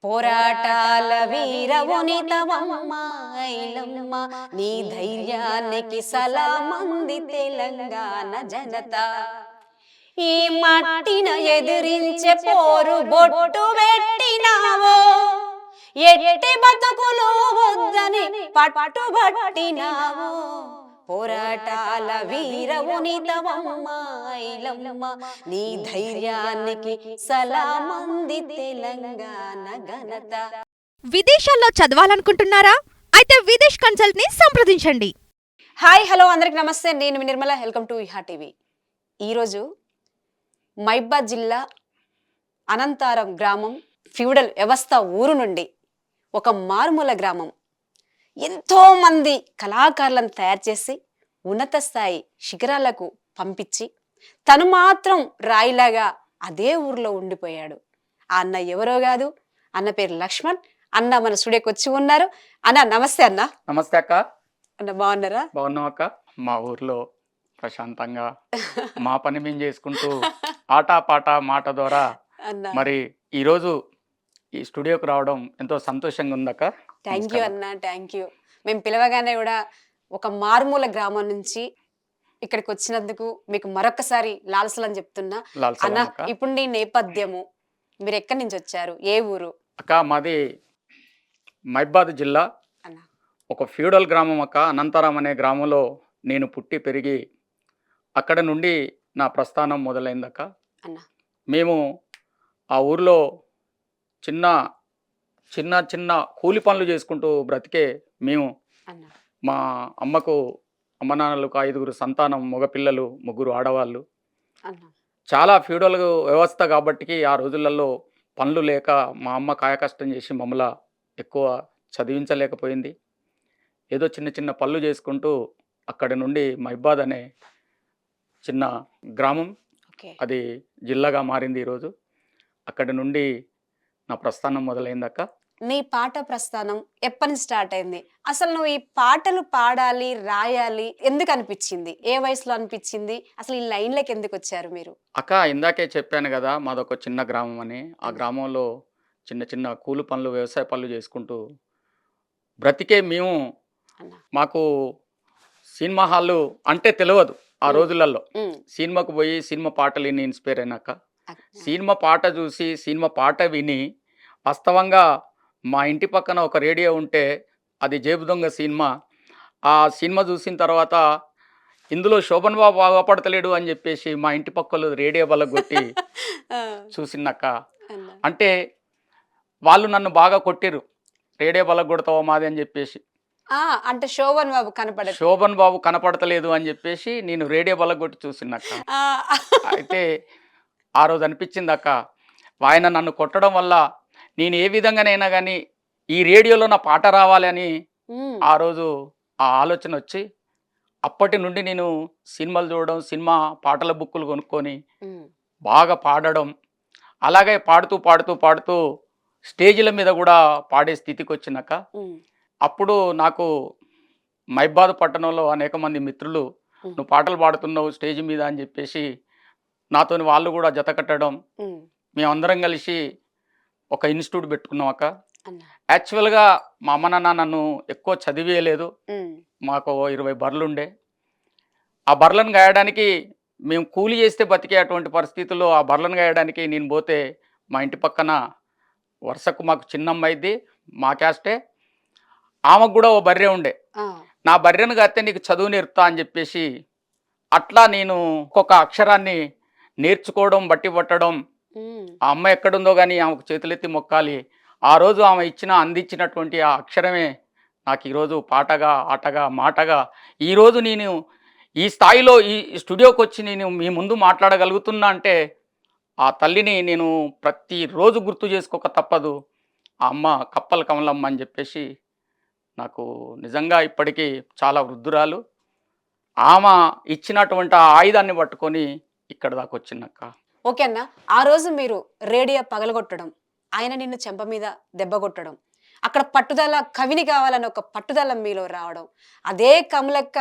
పోరాటాల వీరవునితవమ్మ ఐలమ్మ, నీ ధైర్యానికి సలామంది తెలంగాణ జనత. ఈ మట్టిన ఎదిరించే పోరు బొట్టు పెట్టినావో, ఎట్టి బతుకులు వద్దని పట్టుబట్టినావో. పోరాటాల వీరవునితవమ్మ ఐలమ్మ, నీ ధైర్యానికి సలామంది తెలంగాణ ఘనత. విదేశాల్లో చదవాలనుకుంటున్నారా? అయితే విదేశ్ కన్సల్ట్ ని సంప్రదించండి. హాయ్ హలో అందరికి నమస్తే, నేను మీ Nirmala. Welcome to Iha TV. ఈరోజు మహబూబాబాద్ జిల్లా అనంతారం గ్రామం, ఫ్యూడల్ వ్యవస్థ ఊరు నుండి ఒక మారుమూల గ్రామం ఎంతోమంది కళాకారులను తయారు చేసి ఉన్నత స్థాయి శిఖరాలకు పంపించి తను మాత్రం రాయిలాగా అదే ఊర్లో ఉండిపోయాడు. ఆ అన్న ఎవరో కాదు, అన్న పేరు లక్ష్మణ్. అన్న మన స్టూడియోకి వచ్చి ఉన్నారు. అన్న నమస్తే. అన్న నమస్తే అక్క. అన్న బాగున్నారా? బాగున్నాం అక్క. మా ఊర్లో ప్రశాంతంగా మా పని మేము చేసుకుంటూ ఆట పాట మాట ద్వారా మరి ఈరోజు ఈ స్టూడియోకి రావడం ఎంతో సంతోషంగా ఉందక్క. థ్యాంక్ యూ అన్న, థ్యాంక్ యూ. మేము పిలవగానే కూడా ఒక మారుమూల గ్రామం నుంచి ఇక్కడికి వచ్చినందుకు మీకు మరొకసారి లాల్సలని చెప్తున్నా. అన్న ఇప్పుడు నీ నేపథ్యము, మీరు ఎక్కడి నుంచి వచ్చారు, ఏ ఊరు? అక్క మాది మహబూబాబాద్ జిల్లా అన్న ఒక ఫ్యూడల్ గ్రామం అక్క. అనంతరం అనే గ్రామంలో నేను పుట్టి పెరిగి అక్కడ నుండి నా ప్రస్థానం మొదలైందక్క. అన్న మేము ఆ ఊర్లో చిన్న చిన్న చిన్న కూలి పనులు చేసుకుంటూ బ్రతికే మేము. అన్న మా అమ్మకు అమ్మ నాన్నలకు 5 సంతానం, మగపిల్లలు 3 ఆడవాళ్ళు. అన్న చాలా ఫ్యూడల్ వ్యవస్థ కాబట్టి ఆ రోజులలో పనులు లేక మా అమ్మ కాయకష్టం చేసి మమ్మల్ని ఎక్కువ చదివించలేకపోయింది. ఏదో చిన్న చిన్న పనులు చేసుకుంటూ అక్కడి నుండి మహబూబాబాద్ అనే చిన్న గ్రామం, ఓకే. అది జిల్లాగా మారింది ఈరోజు. అక్కడి నుండి నా ప్రస్థానం మొదలైందక్క. నీ పాట ప్రస్థానం ఎప్పటి నుంచి స్టార్ట్ అయింది? అసలు నువ్వు ఈ పాటలు పాడాలి, రాయాలి ఎందుకు అనిపించింది? ఏ వయసులో అనిపించింది? అసలు ఈ లైన్లోకి ఎందుకు వచ్చారు మీరు? అక్క ఇందాకే చెప్పాను కదా, మాదొక చిన్న గ్రామం అని. ఆ గ్రామంలో చిన్న చిన్న కూలి పనులు, వ్యవసాయ పనులు చేసుకుంటూ బ్రతికే మేము. అన్న మాకు సినిమా హాళ్ళు అంటే తెలియదు ఆ రోజులలో. ఉమ్, సినిమాకు పోయి సినిమా పాటలు విని ఇన్స్పైర్ అయినాక, అక్క. సినిమా పాట చూసి సినిమా పాట విని వాస్తవంగా మా ఇంటి పక్కన ఒక రేడియో ఉంటే అది జేబు దొంగ సినిమా. ఆ సినిమా చూసిన తర్వాత ఇందులో శోభన్ బాబు బాగుపడతలేడు అని చెప్పేసి మా ఇంటి పక్కలు రేడియో బలగొట్టి ఆ, చూసినాక, అన్న అంటే వాళ్ళు నన్ను బాగా కొట్టిరు, రేడియో బలగొడతావా మాది అని చెప్పేసి. అంటే శోభన్ బాబు కనపడదు. శోభన్ బాబు కనపడతలేదు అని చెప్పేసి నేను రేడియో బలగొట్టి చూసినాక. అయితే ఆ రోజు అనిపించింది అక్క, ఆయన నన్ను కొట్టడం వల్ల నేను ఏ విధంగానైనా కానీ ఈ రేడియోలో నా పాట రావాలి అని ఆ రోజు ఆ ఆలోచన వచ్చి అప్పటి నుండి నేను సినిమాలు చూడడం, సినిమా పాటల బుక్కులు కొనుక్కొని బాగా పాడడం, అలాగే పాడుతూ పాడుతూ పాడుతూ స్టేజీల మీద కూడా పాడే స్థితికి వచ్చినాక అప్పుడు నాకు మహబూబాబాద్ పట్టణంలో అనేక మంది మిత్రులు నువ్వు పాటలు పాడుతున్నావు స్టేజ్ మీద అని చెప్పేసి నాతోని వాళ్ళు కూడా జత కట్టడం, మేమందరం కలిసి ఒక ఇన్స్టిట్యూట్ పెట్టుకున్నాం అక్క. యాక్చువల్గా మా అమ్మ నాన్న నన్ను ఎక్కువ చదివేయలేదు. మాకు 20 బర్రెలు ఉండే. ఆ బర్రెలను గాయడానికి మేము కూలి చేస్తే బతికే అటువంటి పరిస్థితుల్లో ఆ బర్రెలను గాయడానికి నేను పోతే మా ఇంటి పక్కన వరుసకు మాకు చిన్నమ్మాయిది, మా క్యాస్టే, ఆమెకు కూడా ఓ బర్రె ఉండే. నా బర్రెను కాస్తే నీకు చదువు నేర్పుతా అని చెప్పేసి అట్లా నేను ఒక్కొక్క అక్షరాన్ని నేర్చుకోవడం, బట్టి పట్టడం. ఆ అమ్మ ఎక్కడుందో కానీ ఆమెకు చేతులెత్తి మొక్కాలి. ఆ రోజు ఆమె అందించినటువంటి ఆ అక్షరమే నాకు ఈరోజు పాటగా, ఆటగా, మాటగా ఈరోజు నేను ఈ స్థాయిలో ఈ స్టూడియోకి వచ్చి నేను మీ ముందు మాట్లాడగలుగుతున్నా అంటే ఆ తల్లిని నేను ప్రతిరోజు గుర్తు చేసుకోక తప్పదు. ఆ అమ్మ కప్పల కమలమ్మ అని చెప్పేసి నాకు నిజంగా ఇప్పటికీ చాలా వృద్ధురాలు. ఆమె ఇచ్చినటువంటి ఆ ఆయుధాన్ని పట్టుకొని ఇక్కడ దాకా వచ్చిందక్క. ఓకే అన్న, ఆ రోజు మీరు రేడియో పగలగొట్టడం, ఆయన నిన్ను చెంప మీద దెబ్బ కొట్టడం, అక్కడ పట్టుదల, కవిని కావాలని ఒక పట్టుదల మీలో రావడం, అదే కమలక్క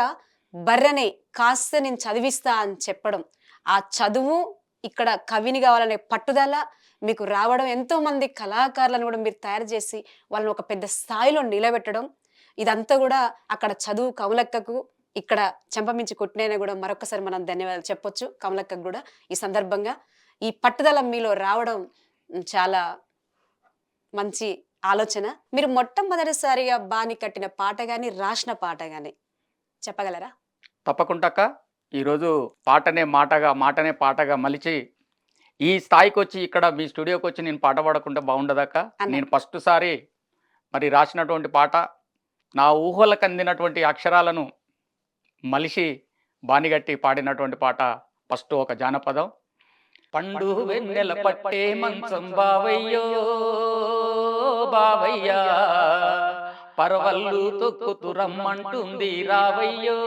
బర్రెని కాస్త నేను చదివిస్తా అని చెప్పడం, ఆ చదువు ఇక్కడ కవిని కావాలనే పట్టుదల మీకు రావడం, ఎంతో మంది కళాకారులను కూడా మీరు తయారు చేసి వాళ్ళని ఒక పెద్ద స్థాయిలో నిలబెట్టడం, ఇదంతా కూడా అక్కడ చదువు కమలక్కకు, ఇక్కడ చెంపమించి కొట్టినైనా కూడా మరొకసారి మనం ధన్యవాదాలు చెప్పొచ్చు కమలక్కకు కూడా. ఈ సందర్భంగా ఈ పట్టుదల మీలో రావడం చాలా మంచి ఆలోచన. మీరు మొట్టమొదటిసారిగా బాని కట్టిన పాట కానీ రాసిన పాట కానీ చెప్పగలరా? తప్పకుండా అక్క. ఈరోజు పాటనే మాటగా, మాటనే పాటగా మలిచి ఈ స్థాయికి వచ్చి ఇక్కడ మీ స్టూడియోకి వచ్చి నేను పాట పాడకుండా బాగుండదక్క. నేను ఫస్ట్ సారి మరి రాసినటువంటి పాట, నా ఊహలకు అందినటువంటి అక్షరాలను మలిసి బానిగట్టి పాడినటువంటి పాట ఫస్ట్ ఒక జానపదం. పండు వెన్నెల పట్టే మంచం బావయ్యో బావయ్యా, పరవళ్ళు తొక్కుతు రమ్మంటుంది రావయ్యో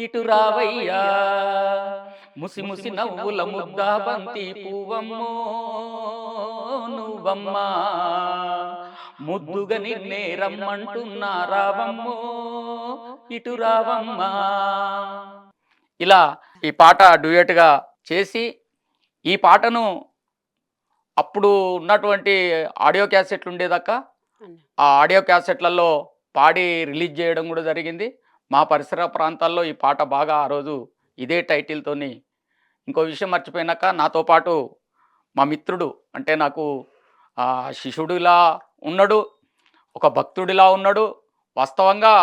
ఇటు రావయ్యా, ముసి ముసి నవ్వుల ముద్ద బంతి పువ్వమ్మో నువ్వమ్మా, ముద్దుగా నిన్నే రమ్మంటున్నా రావమ్మో ఇటు రావమ్మా. ఇలా ఈ పాట డ్యూయట్గా చేసి ఈ పాటను అప్పుడు ఉన్నటువంటి ఆడియో క్యాసెట్లు ఉండేదాకా ఆ ఆడియో క్యాసెట్లలో పాడి రిలీజ్ చేయడం కూడా జరిగింది. మా పరిసర ప్రాంతాల్లో ఈ పాట బాగా ఆ రోజు ఇదే టైటిల్తోని. ఇంకో విషయం మర్చిపోయినాక, నాతో పాటు మా మిత్రుడు, అంటే నాకు శిష్యుడిలా ఉన్నాడు, ఒక భక్తుడిలా ఉన్నాడు, వాస్తవంగా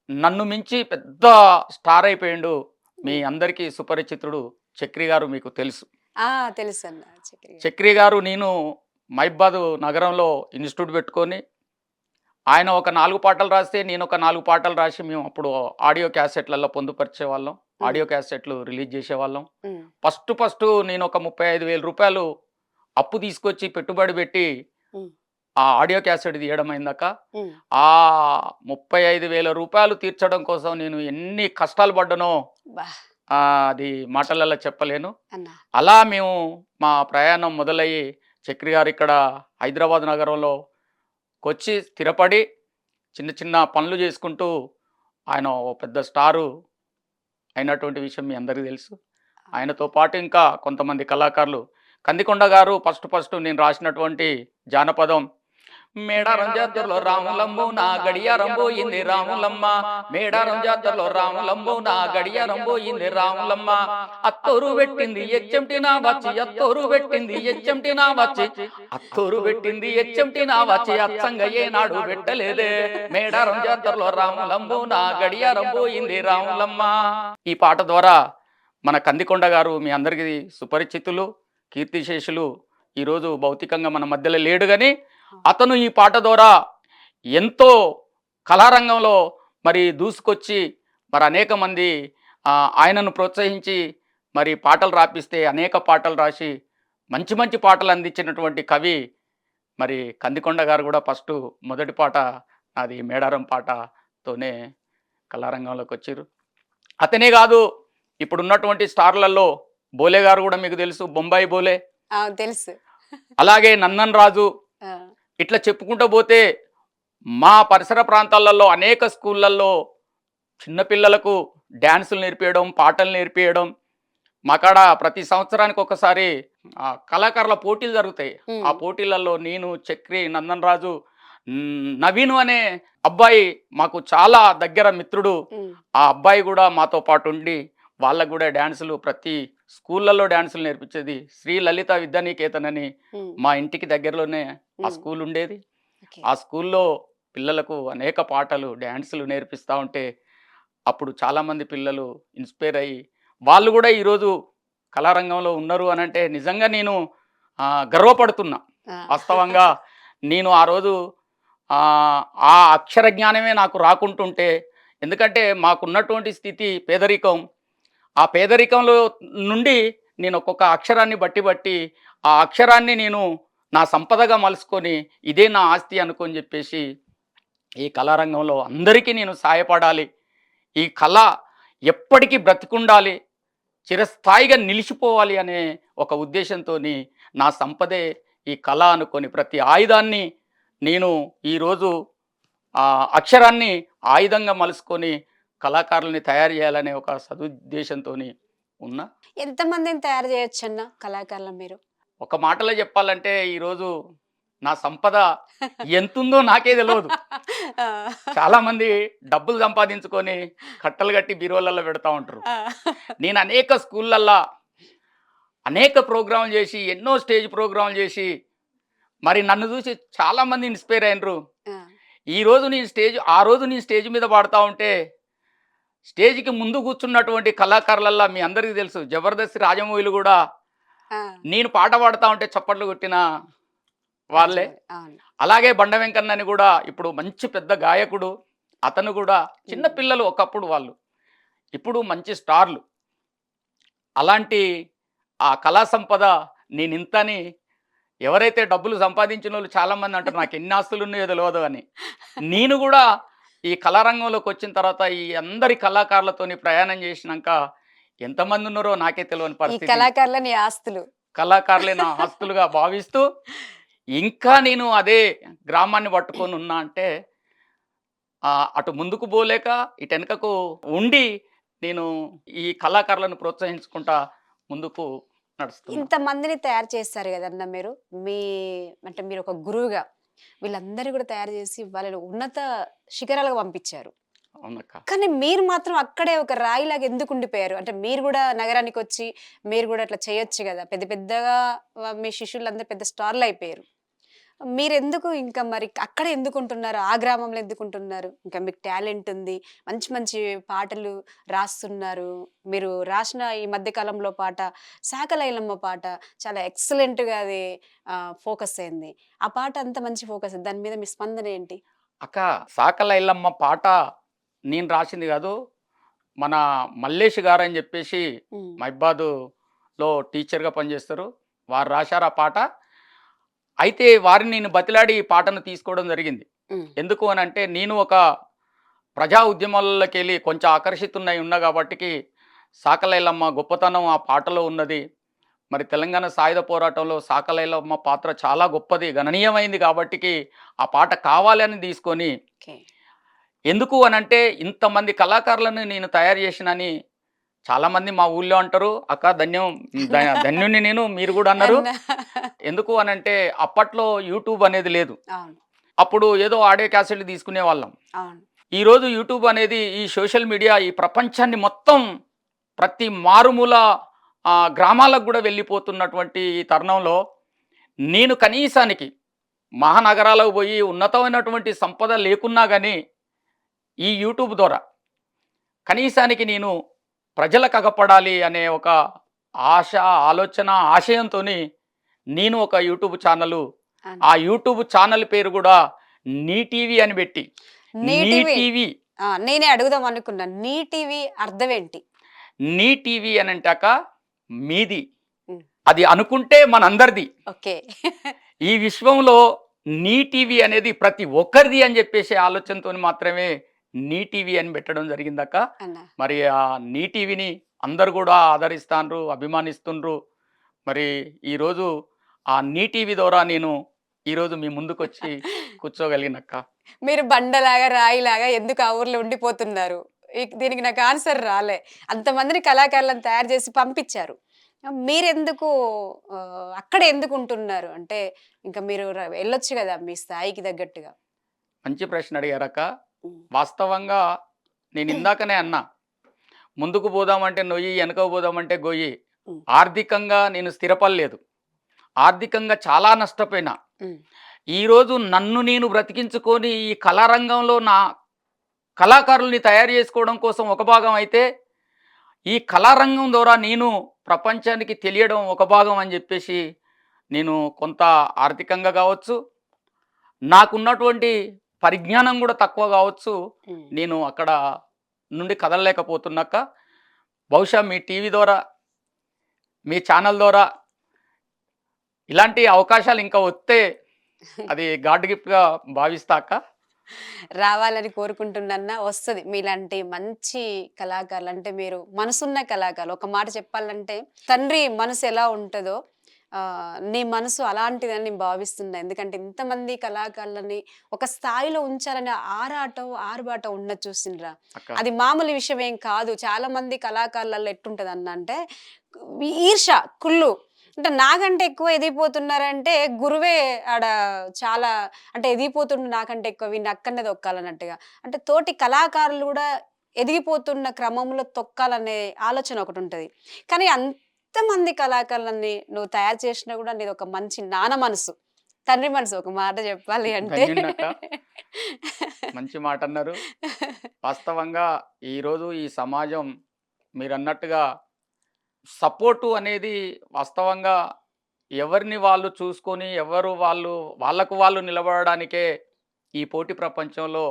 నన్ను మించి పెద్ద స్టార్ అయిపోయిండు. మీ అందరికీ సుపరిచితుడు చక్రి గారు, మీకు తెలుసు. తెలుసు అన్న. చక్రి గారు, నేను మైబాద్ నగరంలో ఇన్స్టిట్యూట్ పెట్టుకొని ఆయన ఒక 4 పాటలు రాస్తే నేను ఒక 4 పాటలు రాసి మేము అప్పుడు ఆడియో క్యాసెట్లలో పొందుపరిచే వాళ్ళం, ఆడియో క్యాసెట్లు రిలీజ్ చేసేవాళ్ళం. ఫస్ట్ నేను ఒక 35,000 రూపాయలు అప్పు తీసుకొచ్చి పెట్టుబడి పెట్టి ఆ ఆడియో క్యాసెట్ తీయడం అయిందాక. ఆ 35,000 రూపాయలు తీర్చడం కోసం నేను ఎన్ని కష్టాలు పడ్డానో అది మాటలలో చెప్పలేను. అలా మేము మా ప్రయాణం మొదలయ్యి చక్రి గారు ఇక్కడ హైదరాబాద్ నగరంలో వచ్చి స్థిరపడి చిన్న చిన్న పనులు చేసుకుంటూ ఆయన ఓ పెద్ద స్టారు అయినటువంటి విషయం మీ అందరికీ తెలుసు. ఆయనతో పాటు ఇంకా కొంతమంది కళాకారులు, కందికొండ గారు ఫస్ట్ నేను రాసినటువంటి జానపదం, మేడారం జాతరలో రాములమ్మ నా గడియారం పోయింది రాములమ్మ, మేడారం జాతరలో రాములమ్మ నా గడియారం పోయింది రాములమ్మ, అత్తోరు పెట్టింది హెచ్ఎంటి నా వచ్చి, అత్తోరు పెట్టింది హెచ్ఎంటి నా వచ్చి, అత్తోరు పెట్టింది హెచ్ఎంటి నా వచ్చి, అచ్చంగా ఏనాడు పెట్టలేదే, మేడారం జాతరలో రాములమ్మ నా గడియారం పోయింది రాములమ్మ. ఈ పాట ద్వారా మన కందికొండ గారు మీ అందరికీ సుపరిచితులు, కీర్తిశేషులు. ఈరోజు భౌతికంగా మన మధ్యలో లేడు, కానీ అతను ఈ పాట ద్వారా ఎంతో కళారంగంలో మరి దూసుకొచ్చి మరి అనేక మంది ఆయనను ప్రోత్సహించి మరి పాటలు రాపిస్తే అనేక పాటలు రాసి మంచి మంచి పాటలు అందించినటువంటి కవి మరి కందికొండ గారు కూడా మొదటి పాట అది మేడారం పాటతోనే కళారంగంలోకి వచ్చారు. అతనే కాదు, ఇప్పుడున్నటువంటి స్టార్లలో బోలే గారు కూడా మీకు తెలుసు, బొంబాయి బోలే తెలుసు, అలాగే నందన్ రాజు, ఇట్లా చెప్పుకుంటూ పోతే మా పరిసర ప్రాంతాలలో అనేక స్కూళ్ళల్లో చిన్నపిల్లలకు డ్యాన్సులు నేర్పించడం, పాటలు నేర్పించడం. మాకాడ ప్రతి సంవత్సరానికి ఒకసారి కళాకారుల పోటీలు జరుగుతాయి. ఆ పోటీలలో నేను, చక్రి, నందన్ రాజు, నవీను అనే అబ్బాయి మాకు చాలా దగ్గర మిత్రుడు, ఆ అబ్బాయి కూడా మాతో పాటు ఉండి వాళ్ళకు కూడా డ్యాన్సులు, ప్రతి స్కూళ్ళల్లో డ్యాన్సులు నేర్పించేది. శ్రీ లలిత విద్యానికేతన్ అని మా ఇంటికి దగ్గరలోనే ఆ స్కూల్ ఉండేది. ఆ స్కూల్లో పిల్లలకు అనేక పాటలు, డ్యాన్సులు నేర్పిస్తూ ఉంటే అప్పుడు చాలామంది పిల్లలు ఇన్స్పైర్ అయ్యి వాళ్ళు కూడా ఈరోజు కళారంగంలో ఉన్నారు అని అంటే నిజంగా నేను గర్వపడుతున్నా. వాస్తవంగా నేను ఆ రోజు ఆ అక్షర జ్ఞానమే నాకు రాకుంటుంటే, ఎందుకంటే మాకున్నటువంటి స్థితి పేదరికం, ఆ పేదరికంలో నుండి నేను ఒక్కొక్క అక్షరాన్ని బట్టి ఆ అక్షరాన్ని నేను నా సంపదగా మలుసుకొని ఇదే నా ఆస్తి అనుకొని చెప్పేసి ఈ కళారంగంలో అందరికీ నేను సాయపడాలి, ఈ కళ ఎప్పటికీ బ్రతికుండాలి, చిరస్థాయిగా నిలిచిపోవాలి అనే ఒక ఉద్దేశంతో నా సంపదే ఈ కళ అనుకొని ప్రతి ఆయుధాన్ని నేను ఈరోజు అక్షరాన్ని ఆయుధంగా మలుసుకొని కళాకారుల్ని తయారు చేయాలనే ఒక సదుద్దేశంతో ఉన్నా. ఎంతమందిని తయారు చేయొచ్చు అన్న కళాకారులు మీరు? ఒక మాటలో చెప్పాలంటే ఈరోజు నా సంపద ఎంతుందో నాకే తెలియదు. ఆ, చాలా మంది డబ్బులు సంపాదించుకొని కట్టలు కట్టి బీరువాలలో పెడతా ఉంటారు. ఆ, నేను అనేక స్కూళ్ళల్లో అనేక ప్రోగ్రాంలు చేసి, ఎన్నో స్టేజ్ ప్రోగ్రాంలు చేసి, మరి నన్ను చూసి చాలా మంది ఇన్స్పైర్ అయినరు. ఆ, ఆ రోజు నేను స్టేజ్ మీద పాడుతా ఉంటే, స్టేజ్‌కి ముందు కూర్చున్నటువంటి కళాకారులల్లా మీ అందరికీ తెలుసు 'జబర్దస్త్' రాజమౌళి కూడా ఆ. నేను పాట పాడుతా ఉంటే చప్పట్లు కొట్టిన వాళ్ళే. అవును. అలాగే బండ వెంకన్న అని కూడా ఇప్పుడు మంచి పెద్ద గాయకుడు. అతను కూడా చిన్న పిల్లలు ఒకప్పుడు వాళ్ళు. ఇప్పుడు మంచి స్టార్లు. అలాంటి ఆ కళా సంపద నేనింతని ఎవరైతే డబ్బులు సంపాదించినోళ్ళు చాలామంది అంటారు నాకు ఎన్ని ఆస్తులున్నాయో తెలవదు అని. నేను కూడా ఈ కళారంగంలోకి వచ్చిన తర్వాత ఈ అందరి కళాకారులతోని ప్రయాణం చేసినాక ఎంతమంది ఉన్నారో నాకే తెలియని ఈ పరిస్థితి. కళాకారులని ఆస్తులు. కళాకారులే నా ఆస్తులుగా భావిస్తూ ఇంకా నేను అదే గ్రామాన్ని పట్టుకొని ఉన్నా అంటే అటు ముందుకు పోలేక ఇటు వెనకకు ఉండి నేను ఈ కళాకారులను ప్రోత్సహించుకుంటా ముందుకు నడుస్తున్నా. ఇంతమందిని తయారు చేస్తారు కదన్న మీరు. మీ అంటే మీరు ఒక గురువుగా వీళ్ళందరూ కూడా తయారు చేసి వాళ్ళని ఉన్నత శిఖరాలకు పంపించారు. అవునక్క. కానీ మీరు మాత్రం అక్కడే ఒక రాయిలాగా ఎందుకు ఉండిపోయారు? అంటే మీరు కూడా నగరానికి వచ్చి మీరు కూడా అట్లా చేయొచ్చు కదా. పెద్ద పెద్దగా మీ శిష్యులందరూ పెద్ద స్టార్లు అయిపోయారు. మీరెందుకు ఇంకా మరి అక్కడే ఎందుకు ఉంటున్నారు? ఆ గ్రామంలో ఎందుకు ఉంటున్నారు? ఇంకా మీకు టాలెంట్ ఉంది. మంచి మంచి పాటలు రాస్తున్నారు. మీరు రాసిన ఈ మధ్య కాలంలో పాట 'శాకలైలమ్మ' పాట చాలా ఎక్సలెంట్‌గా అది ఫోకస్ అయింది. ఆ పాట అంత మంచి ఫోకస్. దాని మీద మీ స్పందన ఏంటి? అక్క, సాకలైలమ్మ పాట నేను రాసింది కాదు. మన మల్లేష్ గారు అని చెప్పేసి హ్మ్. మైబాదులో టీచర్గా పనిచేస్తారు. వారు రాశారు ఆ పాట. అయితే వారిని నేను బతిలాడి ఈ పాటను తీసుకోవడం జరిగింది. హ్మ్. ఎందుకు అని అంటే నేను ఒక ప్రజా ఉద్యమాలలోకి వెళ్ళి కొంచెం ఆకర్షితున్నై ఉన్నా కాబట్టికి సాకలైలమ్మ గొప్పతనం ఆ పాటలో ఉన్నది. మరి తెలంగాణ సాయుధ పోరాటంలో సాకలైలమ్మ పాత్ర చాలా గొప్పది, గణనీయమైంది కాబట్టికి ఆ పాట కావాలని తీసుకొని ఓకే. ఎందుకు అనంటే ఇంతమంది కళాకారులను నేను తయారు చేసినని చాలామంది మా ఊళ్ళో అంటారు. అక్క ధన్యుణ్ణి నేను, మీరు కూడా అన్నారు. అన్న. ఎందుకు అనంటే అప్పట్లో యూట్యూబ్ అనేది లేదు. అవును. అప్పుడు ఏదో ఆడియో క్యాసెట్లు తీసుకునే వాళ్ళం. అవును. ఈరోజు యూట్యూబ్ అనేది ఈ సోషల్ మీడియా ఈ ప్రపంచాన్ని మొత్తం ప్రతి మారుమూల గ్రామాలకు కూడా వెళ్ళిపోతున్నటువంటి ఈ తరుణంలో నేను కనీసానికి మహానగరాలకు పోయి ఉన్నతమైనటువంటి సంపద లేకున్నా కానీ ఈ యూట్యూబ్ ద్వారా కనీసానికి నేను ప్రజలకు అగపడాలి అనే ఒక ఆశ, ఆలోచన, ఆశయంతో నేను ఒక యూట్యూబ్ ఛానల్, అవును. ఆ యూట్యూబ్ ఛానల్ పేరు కూడా నీ టీవీ అని పెట్టి నీ నీ టీవీ. టీవీ నేనే అడుగుదాం అనుకున్నాను. నీ టీవీ అర్థం ఏంటి? నీ టీవీ అని అంటాక మీది, ఉమ్. అది అనుకుంటే మనందరిది. ఓకే. ఈ విశ్వంలో నీ టీవీ అనేది ప్రతి ఒక్కరిది అని చెప్పేసి ఆలోచనతో మాత్రమే నీ టీవీ అని పెట్టడం జరిగిందక్క. అన్న. మరి ఆ నీ టీవీని అందరు కూడా ఆదరిస్తాండ్రు, అభిమానిస్తుండ్రు. మరి ఈరోజు ఆ నీ టీవీ ద్వారా నేను ఈరోజు మీ ముందుకు వచ్చి కూర్చోగలిగినక్క. మీరు బండలాగా రాయిలాగా ఎందుకు ఆ ఊర్లో ఉండిపోతున్నారు? దీనికి నాకు ఆన్సర్ రాలే. అంతమందిని కళాకారులను తయారు చేసి పంపించారు. మీరెందుకు అక్కడ ఎందుకు ఉంటున్నారు? అంటే ఇంకా మీరు వెళ్ళొచ్చు కదా మీ స్థాయికి తగ్గట్టుగా. మంచి ప్రశ్న అడిగారక్క. ఉమ్. వాస్తవంగా నేను ఇందాకనే అన్నా, ముందుకు పోదామంటే నొయ్యి, వెనకకు పోదామంటే గొయ్యి. ఉమ్. ఆర్థికంగా నేను స్థిరపడలేదు. ఆర్థికంగా చాలా నష్టపోయినా. ఉమ్. ఈరోజు నన్ను నేను బ్రతికించుకొని ఈ కళారంగంలో నా కళాకారుల్ని తయారు చేసుకోవడం కోసం ఒక భాగం అయితే, ఈ కళారంగం ద్వారా నేను ప్రపంచానికి తెలియడం ఒక భాగం అని చెప్పేసి నేను కొంత ఆర్థికంగా కావచ్చు, నాకున్నటువంటి పరిజ్ఞానం కూడా తక్కువ కావచ్చు, ఉమ్. నేను అక్కడ నుండి కదలలేకపోతున్నాక బహుశా మీ టీవీ ద్వారా, మీ ఛానల్ ద్వారా ఇలాంటి అవకాశాలు ఇంకా వస్తే అది గాడ్ గిఫ్ట్గా భావిస్తాక. రావాలని కోరుకుంటున్నా. వస్తుంది మీలాంటి మంచి కళాకారులు. అంటే మీరు మనసున్న కళాకారులు. ఒక మాట చెప్పాలంటే తండ్రి మనసు ఎలా ఉంటుందో నీ మనసు అలాంటిదని నేను భావిస్తున్నా. ఎందుకంటే ఇంతమంది కళాకారులని ఒక స్థాయిలో ఉంచాలనే ఆరుబాట ఉన్నది చూసిండ్రా. అక్క అది మామూలు విషయం ఏం కాదు. చాలా మంది కళాకారులలో ఎట్టుంటది అంటే ఈర్ష, కుళ్ళు. అంటే నాకంటే ఎక్కువ ఎదిగిపోతున్నారంటే గురువే ఆడ చాలా అంటే ఎదిగిపోతుండు నాకంటే ఎక్కువ వీడిని అక్కడనే తొక్కాలన్నట్టుగా. అంటే తోటి కళాకారులు కూడా ఎదిగిపోతున్న క్రమంలో తొక్కాలనే ఆలోచన ఒకటుంటది. కానీ అంతమంది కళాకారులని నువ్వు తయారు చేసినా కూడా నీదొక మంచి నాన్న మనసు, తండ్రి మనసు ఒక మాట చెప్పాలి అంటే. ధన్యున్నక్క. మంచి మాట అన్నారు. వాస్తవంగా ఈరోజు ఈ సమాజం మీరన్నట్టుగా సపోర్టు అనేది వాస్తవంగా ఎవరిని వాళ్ళు చూసుకొని ఎవరు వాళ్ళకు వాళ్ళు నిలబడడానికే ఈ పోటీ ప్రపంచంలో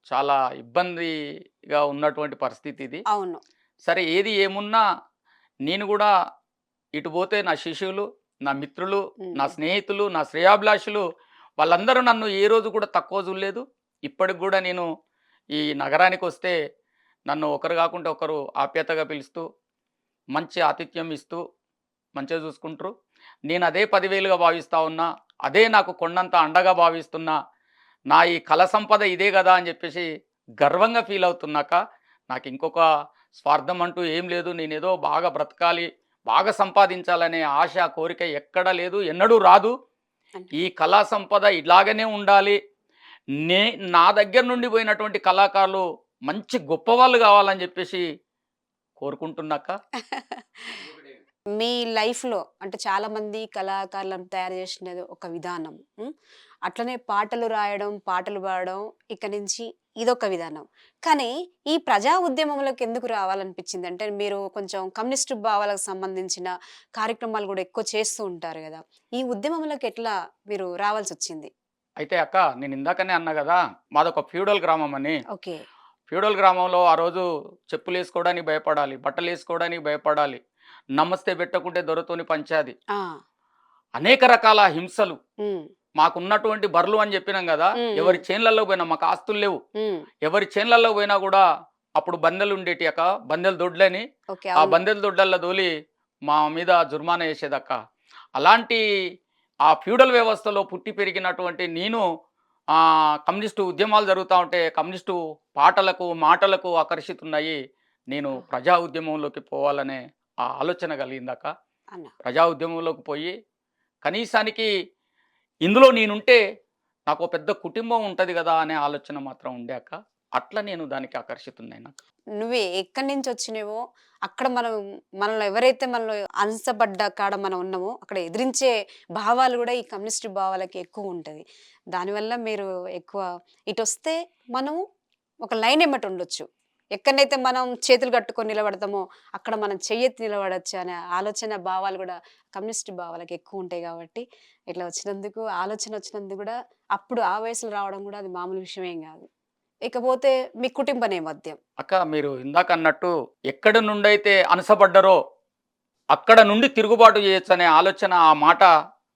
చాలా ఇబ్బందిగా ఉన్నటువంటి పరిస్థితి ఇది. అవును. సరే ఏది ఏమున్నా నేను కూడా ఇటు పోతే నా శిష్యులు, నా మిత్రులు, నా హ్మ్. స్నేహితులు, నా శ్రేయోభిలాషులు వాళ్ళందరూ నన్ను ఏ రోజు కూడా తక్కువ చూడలేదు. ఇప్పటికి కూడా నేను ఈ నగరానికి వస్తే నన్ను ఒకరు కాకుండా ఒకరు ఆప్యాయతగా పిలుస్తూ, మంచి ఆతిథ్యం ఇస్తూ, మంచిగా చూసుకుంటారు. నేను అదే 10,000గా భావిస్తా ఉన్నా. అదే నాకు కొండంత అండగా భావిస్తున్నా. నా ఈ కళ సంపద ఇదే కదా అని చెప్పేసి గర్వంగా ఫీల్ అవుతున్నాక, నాకు ఇంకొక స్వార్థం అంటూ ఏం లేదు. నేనేదో బాగా బ్రతకాలి, బాగా సంపాదించాలనే ఆశ, కోరిక ఎక్కడా లేదు, ఎన్నడూ రాదు. అంటే ఈ కళా సంపద ఇలాగనే ఉండాలి. నే నా దగ్గర నుండి పోయినటువంటి కళాకారులు మంచి గొప్పవాళ్ళు కావాలని చెప్పేసి కోరుకుంటున్నాక. మీ లైఫ్‌లో అంటే చాలామంది కళాకారులను తయారు చేసినది ఒక విధానం. హ్మ్. అట్లనే పాటలు రాయడం, పాటలు పాడడం ఇక నుంచి ఇదొక విధానం. కానీ ఈ ప్రజా ఉద్యమంలోకి ఎందుకు రావాలనిపించింది? అంటే మీరు కొంచెం కమ్యూనిస్టు భావాలకు సంబంధించిన కార్యక్రమాలు గూడా ఎక్కువ చేస్తూ ఉంటారు గదా! ఈ ఉద్యమంలోకి ఎట్లా మీరు రావాల్సొచ్చింది? అయితే అక్క, నేను ఇందాకనే అన్నా కదా, మాదొక ఫ్యూడల్ గ్రామం అని. ఓకే. ఫ్యూడల్ గ్రామంలో ఆ రోజు చెప్పులేసుకోవడానికి భయపడాలి, బట్టలేసుకోవడానికి భయపడాలి, నమస్తే పెట్టకుంటే దొరతోని పంచాది. ఆ! అనేక రకాల హింసలు. హ్మ్. మాకున్నటువంటి బర్రెలు అని చెప్పినాం కదా, హ్మ్. ఎవరి హ్మ్. చేన్లలో పోయినా మాకు ఆస్తులు లేవు. హ్మ్. ఎవరి చేన్లలో పోయినా కూడా అప్పుడు బందెలు ఉండేటి అక్క, బందెల దొడ్లని. ఓకే. ఆ అవును. బందెల దొడ్లల్లో దోలి మా మీద జుర్మానా వేసేదక్క. అలాంటి ఆ ఫ్యూడల్ వ్యవస్థలో పుట్టి పెరిగినటువంటి నేను కమ్యూనిస్టు ఉద్యమాలు జరుగుతూ ఉంటే కమ్యూనిస్టు పాటలకు మాటలకు ఆకర్షితున్నాయి. నేను ఆ! ప్రజా ఉద్యమంలోకి పోవాలనే ఆ ఆలోచన కలిగిందక్క. అన్న. ప్రజా ఉద్యమంలోకి పోయి కనీసానికి ఇందులో నేనుంటే నాకో పెద్ద కుటుంబం ఉంటది గదా అనే ఆలోచన మాత్రం ఉండే అక్క. అట్లా నేను దానికి ఆకర్షితున్నయినక్క. నువ్వే ఎక్కడి నుంచొచ్చినావో, అక్కడ మనలో ఎవరైతే మనలో అణచబడ్డ కాడ మనం ఉన్నామో, అక్కడ ఎదిరించే భావాలు గూడా ఈ కమ్యూనిస్ట్ భావాలకి ఎక్కువుంటది. దానివల్ల మీరు ఎక్కువ ఇటొస్తే మనము ఒక లైన్ ఎమ్మట ఉండొచ్చు. ఎక్కడనైతే మనం చేతులు కట్టుకొని నిలబడతామో, అక్కడ మనం చెయ్యెత్తి నిలబడొచ్చు అనే ఆలోచన, భావాలు గూడా కమ్యూనిస్ట్ భావాలకి ఎక్కువుంటాయి గాబట్టి, ఇట్లా వచ్చినందుకు ఆలోచన వచ్చినందుకు గూడా అప్పుడు ఆ వయసులో రావడం గూడా అది మామూలు విషయమేం గాదు. ఇకపోతే మీ కుటుంబ నేపథ్యం. అక్క, మీరు ఇందాక అన్నట్టు ఎక్కడి నుండైతే అణసపడ్డారో అక్కడ నుండి తిరుగుబాటు చేయొచ్చనే ఆలోచన, ఆ మాట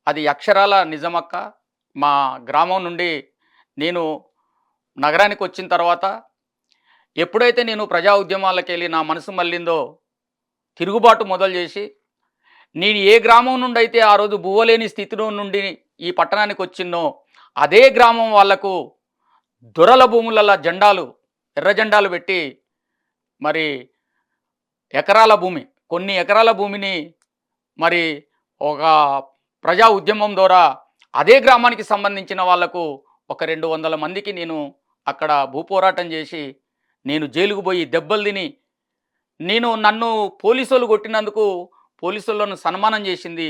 అది అక్షరాల నిజమక్క. మా గ్రామం నుండి నేను నగరానికి వచ్చిన తర్వాత ఎప్పుడైతే నేను ప్రజా ఉద్యమాలకెళ్ళి నా మనసు మళ్ళిందో, తిరుగుబాటు మొదలు చేసి, నేను ఏ గ్రామం నుండైతే ఆ రోజు బువ్వలేని స్థితిలో నుండి ఈ పట్టణానికి వచ్చిన్నో, అదే గ్రామం వాళ్లకు దొరల భూములలో జెండాలు, ఎర్ర జెండాలు పెట్టి, మరి ఎకరాల భూమి, కొన్ని ఎకరాల భూమిని మరి ఒక ప్రజా ఉద్యమం ద్వారా అదే గ్రామానికి సంబంధించిన వాళ్లకు ఒక 200 మందికి నేను అక్కడ భూపోరాటం చేసి, నేను జైలుకు పోయి దెబ్బలు తిని, నన్ను పోలీసోళ్ళు కొట్టినందుకు పోలీసోళ్ళను సన్మానం చేసింది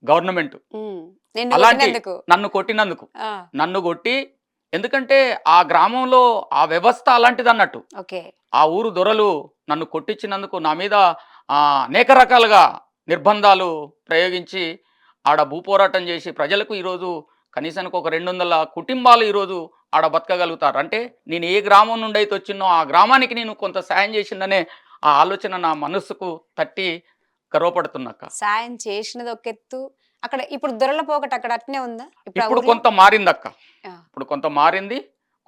గవర్నమెంట్. హ్మ్. నిన్ను అలాంటి కొట్టినందుకు. నన్ను కొట్టినందుకు, ఆ! నన్ను కొట్టి, ఎందుకంటే ఆ గ్రామంలో ఆ వ్యవస్థ అలాంటిదన్నట్టు. ఓకే. ఆ ఊరు దొరలు నన్ను కొట్టించినందుకు నా మీద అనేక రకాలుగా నిర్బంధాలు ప్రయోగించి ఆడ భూపోరాటం చేసి ప్రజలకు ఈరోజు కనీసానికి ఒక 200 కుటుంబాలు ఈరోజు ఆడ బతకగలుగుతారు. అంటే నేను ఏ గ్రామం నుండి అయితే వచ్చినో ఆ గ్రామానికి నేను కొంత సాయం చేసిందనే ఆ ఆలోచన నా మనస్సుకు తట్టి గర్వపడుతున్నాక. సాయం చేసినది ఒక ఎత్తు. అక్కడ ఇప్పుడు దొరల పోకట అక్కడ అట్నే ఉందా? ఇప్పుడు ఆ ఇప్పుడు ఊర్లో? కొంత మారిందక్క. ఆ! ఇప్పుడు కొంత మారింది.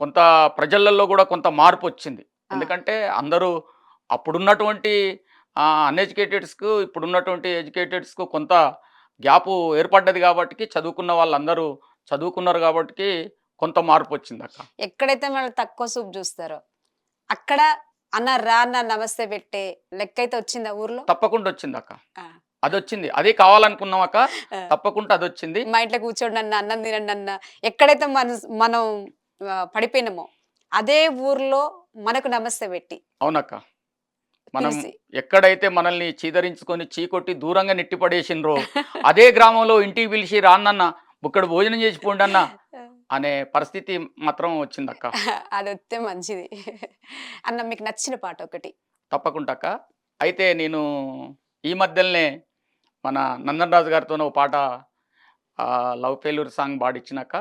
కొంత ప్రజలలో కూడా కొంత మార్పొచ్చింది. ఆ! ఎందుకంటే అందరూ అప్పుడున్నటువంటి అన్‌ఎడ్యుకేటెడ్స్‌కు, ఇప్పుడున్నటువంటి ఎడ్యుకేటెడ్స్‌కు కొంత గ్యాపు ఏర్పడ్డది కాబట్టికి, చదువుకున్న వాళ్ళందరూ చదువుకున్నారు కాబట్టికి కొంత మార్పొచ్చిందక్క. ఎక్కడైతే మనల్ని తక్కువ చూపు చూస్తారో, అక్కడ అన్న, రా అన్న, నమస్తే పెట్టే లెక్కైతే వచ్చిందా ఊర్లో? తప్పకుండా వచ్చిందక్క. ఆ! అది వచ్చింది, అదే కావాలనుకున్నాం అక్క. తప్పకుండా అది వచ్చింది. మా ఇంట్లో కూర్చోండి అన్న, అన్నం తినండి అన్న, ఎక్కడైతే మనం పడిపోయినామో అదే ఊర్లో మనకు నమస్తే పెట్టి అవునక్క. మనం పిలిచి ఎక్కడైతే మనల్ని చీదరించుకొని చీకొట్టి దూరంగా నెట్టిపడేసిండ్రో అదే గ్రామంలో ఇంటికి పిలిచి రాన్నన్న బుక్కడు భోజనం చేసి పోండన్న అనే పరిస్థితి మాత్రం వచ్చిందక్క. అది వస్తే మంచిది. అన్న మీకు నచ్చిన పాట ఒకటి. తప్పకుండా అక్క. అయితే నేను ఈ మధ్యలోనే మన నందన్ రాజు గారితోనే ఒక పాట లవ్ ఫెయిల్యూర్ సాంగ్ పాడిచ్చినాక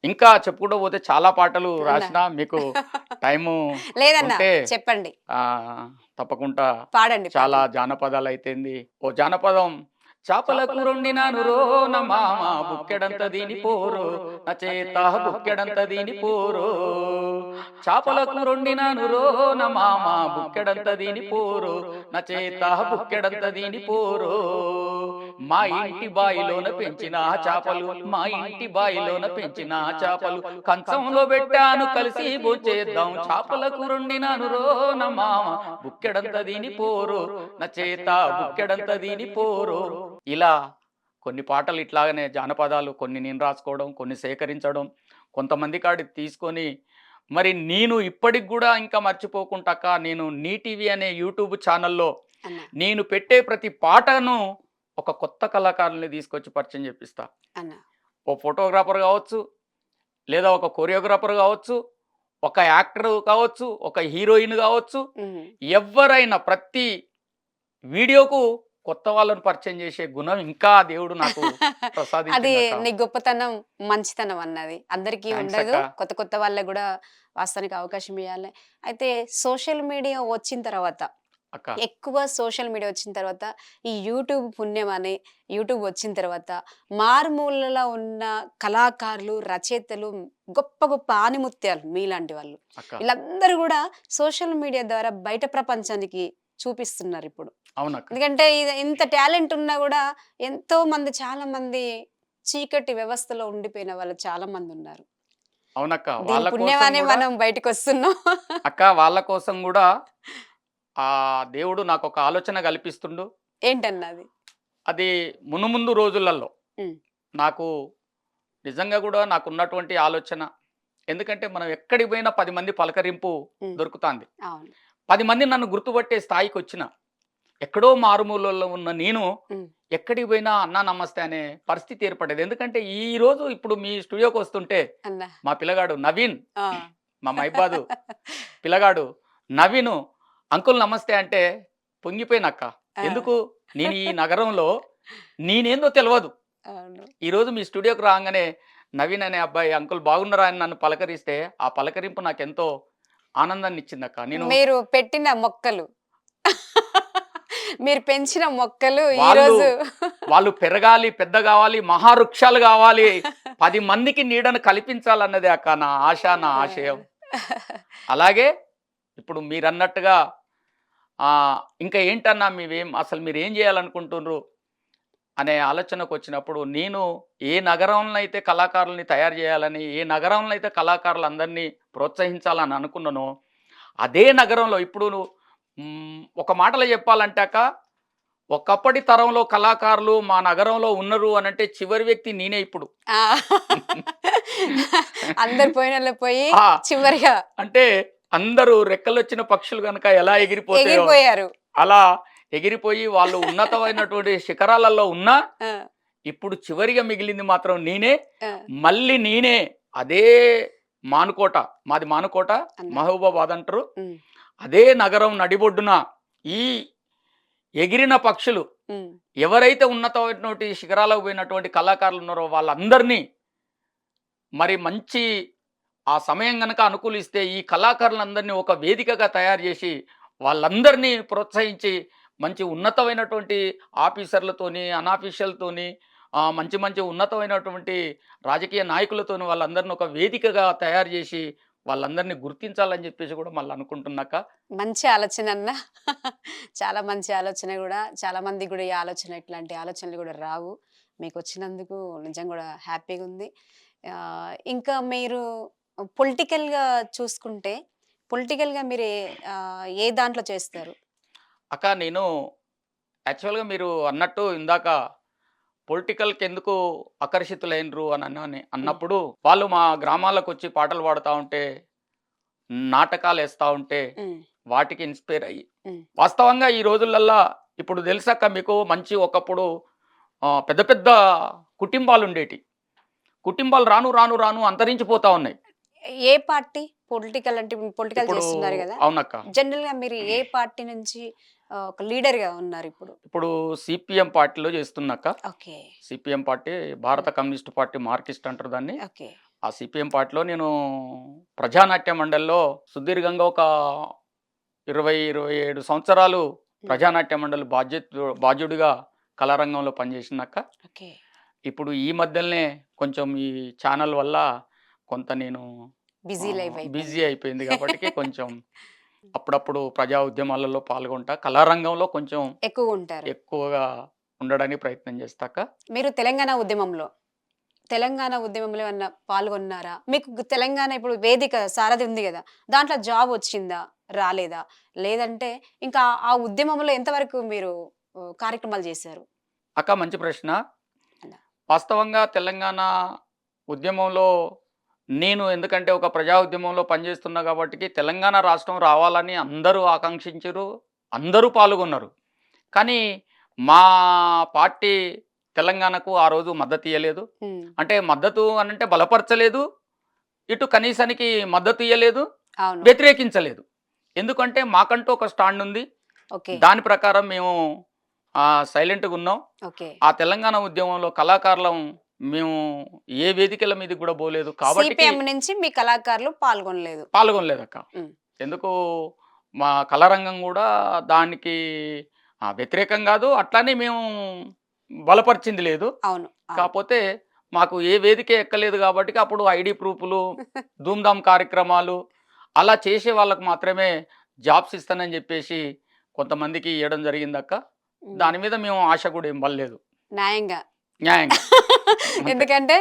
ఇంకా చెప్పుకుంటూ పోతే చాలా పాటలు అన్న రాసిన మీకు టైము లేదన్న ఉంటే చెప్పండి, తప్పకుండా పాడండి చాలా పాటలు. జానపదాలు అయితేంది. ఓ జానపదం చాపలకు రొండినాను రో నా మామ బుక్కెడంత దీని పోరో నా చేత బుక్కెడంత దీని పోరో చాపలకు రొండినాను రో నా మామ బుక్కెడంత దీని పోరో నా చేత బుక్కెడంత దీని పోరో మా ఇంటి బాయిలోన పెంచిన చేపలు మా ఇంటి బాయిలోన పెంచిన చేపలు కంచంలో పెట్టాను కలిసి భోంచేద్దాం చేపలకు రొండినాను రో నా మామ బుక్కెడంత దీని పోరో నా చేత బుక్కెడంత దీని పోరో. ఇలా కొన్ని పాటలు ఇట్లాగనే జానపదాలు కొన్ని నేను రాసుకోవడం, కొన్ని సేకరించడం, కొంతమంది కాడి తీసుకొని మరి నేను ఇప్పటికి కూడా ఇంకా మర్చిపోకుంటాక నేను నీ టీవీ అనే యూట్యూబ్ ఛానల్లో అన్న నేను పెట్టే ప్రతి పాటను ఒక కొత్త కళాకారుల్ని తీసుకొచ్చి పరిచయం చేపిస్తా. అన్న ఓ ఫోటోగ్రాఫర్ కావచ్చు, లేదా ఒక కొరియోగ్రాఫర్ కావచ్చు, ఒక యాక్టర్ కావచ్చు, ఒక హీరోయిన్ కావచ్చు, ఎవరైనా ప్రతి వీడియోకు కొత్త వాళ్ళను పరిచయం చేసే గుణం ఇంకా దేవుడు నాకు అది ప్రసాదించిందక్క. నీ గొప్పతనం, మంచితనం అన్నది అందరికీ థ్యాంక్స్ ఉండదు. అక్క. కొత్త కొత్త వాళ్ళకి కూడా వాస్తవానికి అవకాశం ఇవ్వాలి. అయితే సోషల్ మీడియా వచ్చిన తర్వాత, అక్క ఎక్కువ సోషల్ మీడియా వచ్చిన తర్వాత, ఈ యూట్యూబ్ పుణ్యం అనే యూట్యూబ్ వచ్చిన తర్వాత మారుమూలలో ఉన్న కళాకారులు, రచయితలు, గొప్ప గొప్ప ఆనిముత్యాలు మీలాంటి వాళ్ళు అక్క వీళ్ళందరూ కూడా సోషల్ మీడియా ద్వారా బయట ప్రపంచానికి చూపిస్తున్నారు ఇప్పుడు. అవునక్క. ఎందుకంటే ఇది ఇంత టాలెంట్ ఉన్నా కూడా ఎంతో మంది, చాలా మంది చీకటి వ్యవస్థలో ఉండిపోయిన వాళ్ళు చాలా మంది ఉన్నారు. అవునక్క. దీని వాళ్ళ కోసం పుణ్యమానే కూడా మనం బయటకు వస్తున్నాం. అక్క వాళ్ళ కోసం కూడా ఆ దేవుడు నాకు ఒక ఆలోచన కల్పిస్తుండు. ఏంటన్నది? అది మునుముందు రోజులలో ఉమ్, నాకు నిజంగా కూడా నాకున్నటువంటి ఆలోచన. ఎందుకంటే మనం ఎక్కడికి పోయినా 10 మంది పలకరింపు ఉమ్, దొరుకుతాంది. అవును. 10 మంది నన్ను గుర్తుపట్టే స్థాయికి వచ్చిన. ఎక్కడో మారుమూలలో ఉన్న నేను ఉమ్, ఎక్కడికి పోయినా అన్నా నమస్తే అనే పరిస్థితి ఏర్పడేది. ఎందుకంటే ఈ రోజు ఇప్పుడు మీ స్టూడియోకి వస్తుంటే అన్న మా పిల్లగాడు నవీన్, ఆ. మా మైబాదు పిల్లగాడు నవీను అంకుల్ నమస్తే అంటే పొంగిపోయినక్క. ఆ, ఎందుకు? నేను ఈ నగరంలో నేనేందో తెలియదు. అవును. ఈరోజు మీ స్టూడియోకి రాగానే నవీన్ అనే అబ్బాయి అంకుల్ బాగున్నారా అని నన్ను పలకరిస్తే ఆ పలకరింపు నాకెంతో ఆనందాన్ని ఇచ్చిందక్క. నేను మీరు పెట్టిన మొక్కలు, మీరు పెంచిన మొక్కలు ఈ వాళ్ళు రోజు వాళ్ళు పెరగాలి, పెద్ద కావాలి, మహావృక్షాలు కావాలి, 10 మందికి నీడను కల్పించాలన్నదే అక్క నా ఆశ, నా ఆశయం. అలాగే ఇప్పుడు మీరన్నట్టుగా ఇంకా ఏంటన్నా అసలు మీరు ఏం చేయాలనుకుంటున్నారు అనే ఆలోచనకు వచ్చినప్పుడు నేను ఏ నగరంలో అయితే కళాకారుల్ని తయారు చేయాలని, ఏ నగరంలో అయితే కళాకారులందరినీ ప్రోత్సహించాలని అనుకున్నానో అదే నగరంలో ఇప్పుడు ఒక మాటలో చెప్పాలంటే అక్క, ఒకప్పటి తరంలో కళాకారులు మా నగరంలో ఉన్నారు అని అంటే చివరి వ్యక్తి నేనే ఇప్పుడు. ఆ, అందరు పోయిన పోయి ఆ, చివరిగా అంటే అందరూ రెక్కలొచ్చిన పక్షులు కనుక ఎలా ఎగిరిపోతాయో ఎగిరిపోయారు. అలా ఎగిరిపోయి వాళ్ళు ఉన్నతమైనటువంటి శిఖరాలలో ఉన్నా ఆ, ఇప్పుడు చివరిగా మిగిలింది మాత్రం నేనే. ఆ, మళ్ళీ నేనే అదే మానుకోట, మాది మానుకోట, అన్న. మహబూబాబాద్ అంటారు. ఉమ్, అదే నగరం నడిబొడ్డున ఈ ఎగిరిన పక్షులు ఉమ్, ఎవరైతే ఉన్నతమైనటువంటి శిఖరాలకు పోయినటువంటి కళాకారులు ఉన్నారో వాళ్ళందరినీ మరి మంచి ఆ సమయం గనక అనుకూలిస్తే ఈ కళాకారులందరినీ ఒక వేదికగా తయారు చేసి వాళ్ళందరినీ ప్రోత్సహించి మంచి ఉన్నతమైనటువంటి ఆఫీసర్లతోని, అనాఫీషియల్తోని, మంచి మంచి ఉన్నతమైనటువంటి రాజకీయ నాయకులతోని వాళ్ళందరినీ ఒక వేదికగా తయారు చేసి వాళ్ళందరినీ గుర్తించాలని చెప్పేసి కూడా మళ్ళీ అనుకుంటున్నాక. మంచి ఆలోచన అన్న. చాలా మంచి ఆలోచన కూడా. చాలా మంది కూడా ఈ ఆలోచన, ఇట్లాంటి ఆలోచనలు కూడా రావు. మీకు వచ్చినందుకు నిజంగా కూడా హ్యాపీగా ఉంది. ఇంకా మీరు పొలిటికల్గా చూసుకుంటే, పొలిటికల్గా మీరు ఏ దాంట్లో చేస్తారు? అక్క నేను యాక్చువల్గా మీరు అన్నట్టు ఇందాక పొలిటికల్కి ఎందుకు ఆకర్షితులైనరు అని అన్నప్పుడు వాళ్ళు మా గ్రామాలకు వచ్చి పాటలు పాడుతూ ఉంటే, నాటకాలు వేస్తూ ఉంటే ఉమ్, వాటికి ఇన్స్పైర్ అయ్యి ఉమ్, వాస్తవంగా ఈ రోజులల్లా ఇప్పుడు తెలుసాక మీకు మంచి ఒకప్పుడు పెద్ద పెద్ద కుటుంబాలు ఉండేటి. కుటుంబాలు రాను రాను రాను అంతరించిపోతా ఉన్నాయి. ఏ పార్టీ పొలిటికల్ అంటే పొలిటికల్ ఇప్పుడు చేస్తున్నారు కదా, అవునక్క. జనరల్ గా మీరు ఏ పార్టీ నుంచి ఒక లీడర్ గా ఉన్నారు ఇప్పుడు? ఇప్పుడు సిపిఎం పార్టీలో చేస్తున్నాక. ఓకే. సిపిఎం పార్టీ భారత కమ్యూనిస్ట్ పార్టీ, మార్కిస్ట్ అంటారు దాన్ని. ఓకే. ఆ సిపిఎం పార్టీలో నేను ప్రజానాట్య మండలిలో సుదీర్ఘంగా ఒక 27 సంవత్సరాలు ప్రజానాట్య మండలి బాధ్యుడిగా కళారంగంలో పనిచేసినాక ఓకే. ఇప్పుడు ఈ మధ్యలోనే కొంచెం ఈ ఛానల్ వల్ల కొంత నేను బిజీ లైఫ్ బిజీ అయిపోయింది కాబట్టి కొంచెం అప్పుడప్పుడు ప్రజా ఉద్యమాలలో పాల్గొంటా, కళారంగంలో కొంచెం ఎక్కువ ఉంటారు. ఎక్కువగా ఉండడానికి ప్రయత్నం చేస్తాక. మీరు తెలంగాణ ఉద్యమంలో ఏమన్నా పాల్గొన్నారా? మీకు తెలంగాణ ఇప్పుడు వేదిక సారథి ఉంది కదా, దాంట్లో జాబ్ వచ్చిందా, రాలేదా? లేదంటే ఇంకా ఆ ఉద్యమంలో ఎంతవరకు మీరు కార్యక్రమాలు చేశారు? అక్క మంచి ప్రశ్న. అలా. వాస్తవంగా తెలంగాణ ఉద్యమంలో నేను ఎందుకంటే ఒక ప్రజా ఉద్యమంలో పనిచేస్తున్నా కాబట్టి తెలంగాణ రాష్ట్రం రావాలని అందరూ ఆకాంక్షించారు, అందరూ పాల్గొన్నారు. కానీ మా పార్టీ తెలంగాణకు ఆ రోజు మద్దతు ఇవ్వలేదు. ఉమ్, అంటే మద్దతు అనంటే బలపరచలేదు, ఇటు కనీసానికి మద్దతు ఇవ్వలేదు, అవును. వ్యతిరేకించలేదు. ఎందుకంటే మాకంటూ ఒక స్టాండ్ ఉంది. ఓకే. దాని ప్రకారం మేము సైలెంట్గా ఉన్నాం. ఓకే. ఆ తెలంగాణ ఉద్యమంలో కళాకారులం మేము ఏ వేదికల మీదకి కూడా పోలేదు కాబట్టి సిపిఎం నుంచి మీ కళాకారులు పాల్గొనలేదు. పాల్గొనలేదక్క. ఉమ్, ఎందుకు మా కళారంగం కూడా దానికి వ్యతిరేకం కాదు, అట్లానే మేము బలపరిచింది లేదు. అవును. అవును. కాకపోతే మాకు ఏ వేదిక ఎక్కలేదు కాబట్టి అప్పుడు ఐడి ప్రూఫ్లు, ధూమ్ధామ్ కార్యక్రమాలు అలా చేసే వాళ్ళకు మాత్రమే జాబ్స్ ఇస్తానని చెప్పేసి కొంతమందికి ఇవ్వడం జరిగిందక్క. ఉమ్, దాని మీద మేము ఆశ కూడా ఏం పడలేదు, న్యాయంగా. న్యాయంగా. ఎందుకంటే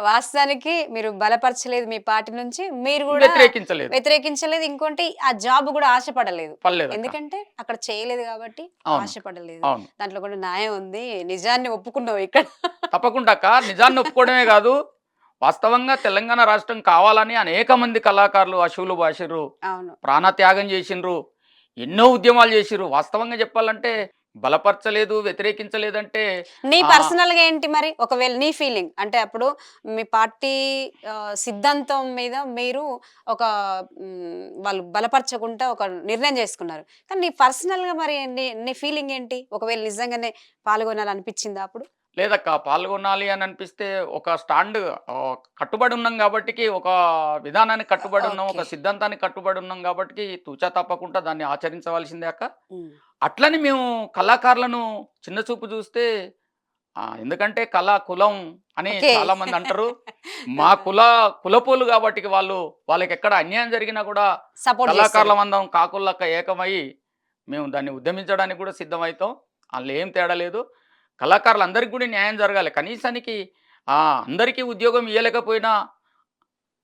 వాస్తవానికి మీరు బలపరచలేదు మీ పార్టీ నుంచి, మీరు కూడా వ్యతిరేకించలేదు, వ్యతిరేకించలేదు. ఇంకోటి ఆ జాబ్ కూడా ఆశపడలేదు. పర్లేదు. ఎందుకంటే అక్కడ చేయలేదు కాబట్టి అవును, ఆశపడలేదు. అవును. దాంట్లో కూడా న్యాయం ఉంది. నిజాన్ని ఒప్పుకున్నావు ఇక్కడ. తప్పకుండా అక్క. నిజాన్ని ఒప్పుకోవడమే కాదు, వాస్తవంగా తెలంగాణ రాష్ట్రం కావాలని అనేక మంది కళాకారులు అశువులు బాసిర్రు, అవును. ప్రాణత్యాగం చేసిండ్రు, ఎన్నో ఉద్యమాలు చేసిర్రు. వాస్తవంగా చెప్పాలంటే బలపరచలేదు, వ్యతిరేకించలేదంటే నీ ఆ, పర్సనల్ గా ఏంటి మరి? ఒకవేళ నీ ఫీలింగ్ అంటే అప్పుడు మీ పార్టీ సిద్ధాంతం మీద మీరు ఒక వాళ్ళు బలపరచకుండా ఒక నిర్ణయం చేసుకున్నారు. కానీ నీ పర్సనల్ గా మరి నీ ఫీలింగ్ ఏంటి? ఒకవేళ నిజంగానే పాల్గొనాలనిపించిందా అప్పుడు? లేదక్క. పాల్గొనాలి అని అనిపిస్తే ఒక స్టాండ్ కట్టుబడి ఉన్నాం కాబట్టి, ఒక విధానానికి కట్టుబడి ఉన్నాం, ఒక ఓకే. సిద్ధాంతానికి కట్టుబడి ఉన్నాం కాబట్టి తూచా తప్పకుండా దాన్ని ఆచరించవలసిందే అక్క. ఉమ్, అట్లని మేము కళాకారులను చిన్న చూపు చూస్తే ఎందుకంటే కళ కులం అని ఓకే. చాలా మంది అంటారు. మా కులపోలు కాబట్టి వాళ్ళకి ఎక్కడ అన్యాయం జరిగినా కూడా సపోర్ట్ కళాకారుల చేస్తారు. మందం కాకులక్క ఏకమై మేము దాన్ని ఉద్యమించడానికి కూడా సిద్ధమవుతాం. అందులో ఏం తేడా లేదు. కళాకారులందరికీ కూడా న్యాయం జరగాలి. కనీసానికి అందరికీ ఉద్యోగం ఇవ్వలేకపోయినా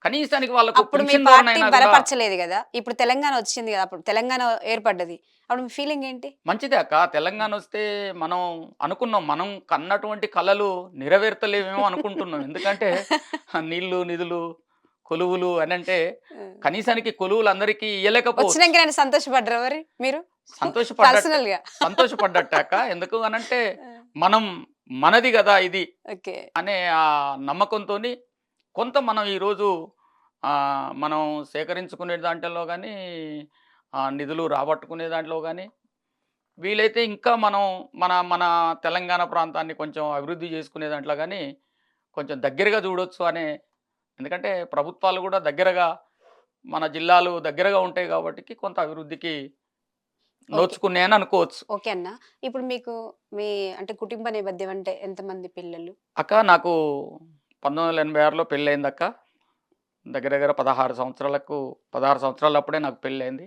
కనీసానికి వాళ్ళకు అప్పుడు మీ పెన్షన్ పార్టీ ద్వారానైనా కూడా బలపరచలేదు కదా, ఇప్పుడు తెలంగాణ వచ్చింది కదా, అప్పుడు తెలంగాణ ఏర్పడ్డది, అప్పుడు మీ ఫీలింగ్ ఏంటి? మంచిదే అక్క. తెలంగాణ వస్తే మనం అనుకున్నాం, మనం కన్నటువంటి కలలు నెరవేర్తలేమేమో అనుకుంటున్నాం. ఎందుకంటే నీళ్లు, నిధులు, కొలువులు అని అంటే కనీసానికి కొలువులు అందరికీ ఇవ్వలేకపోవచ్చు. వచ్చినాక నేను సంతోషపడ్డారా మరి మీరు పర్సనల్ గా? సంతోషపడ్డట్టాక. ఎందుకు అనంటే మనం మనది కదా ఇది ఓకే. అనే ఆ నమ్మకంతో కొంత మనం ఈరోజు మనం సేకరించుకునే దాంట్లో కానీ, నిధులు రాబట్టుకునే దాంట్లో కానీ వీలైతే ఇంకా మనం మన మన తెలంగాణ ప్రాంతాన్ని కొంచెం అభివృద్ధి చేసుకునే దాంట్లో కానీ కొంచెం దగ్గరగా చూడొచ్చు అనే. ఎందుకంటే ప్రభుత్వాలు కూడా దగ్గరగా, మన జిల్లాలు దగ్గరగా ఉంటాయి కాబట్టి కొంత అభివృద్ధికి ఓకే. నోచుకున్నాయని అనుకోవచ్చు. ఓకే అన్న. ఇప్పుడు మీకు మీ అంటే కుటుంబ నేపథ్యం అంటే ఎంతమంది పిల్లలు? అక్క నాకు 1986లో పెళ్ళయింది అక్క. దగ్గర దగ్గర 16 సంవత్సరాలప్పుడే నాకు పెళ్ళయింది.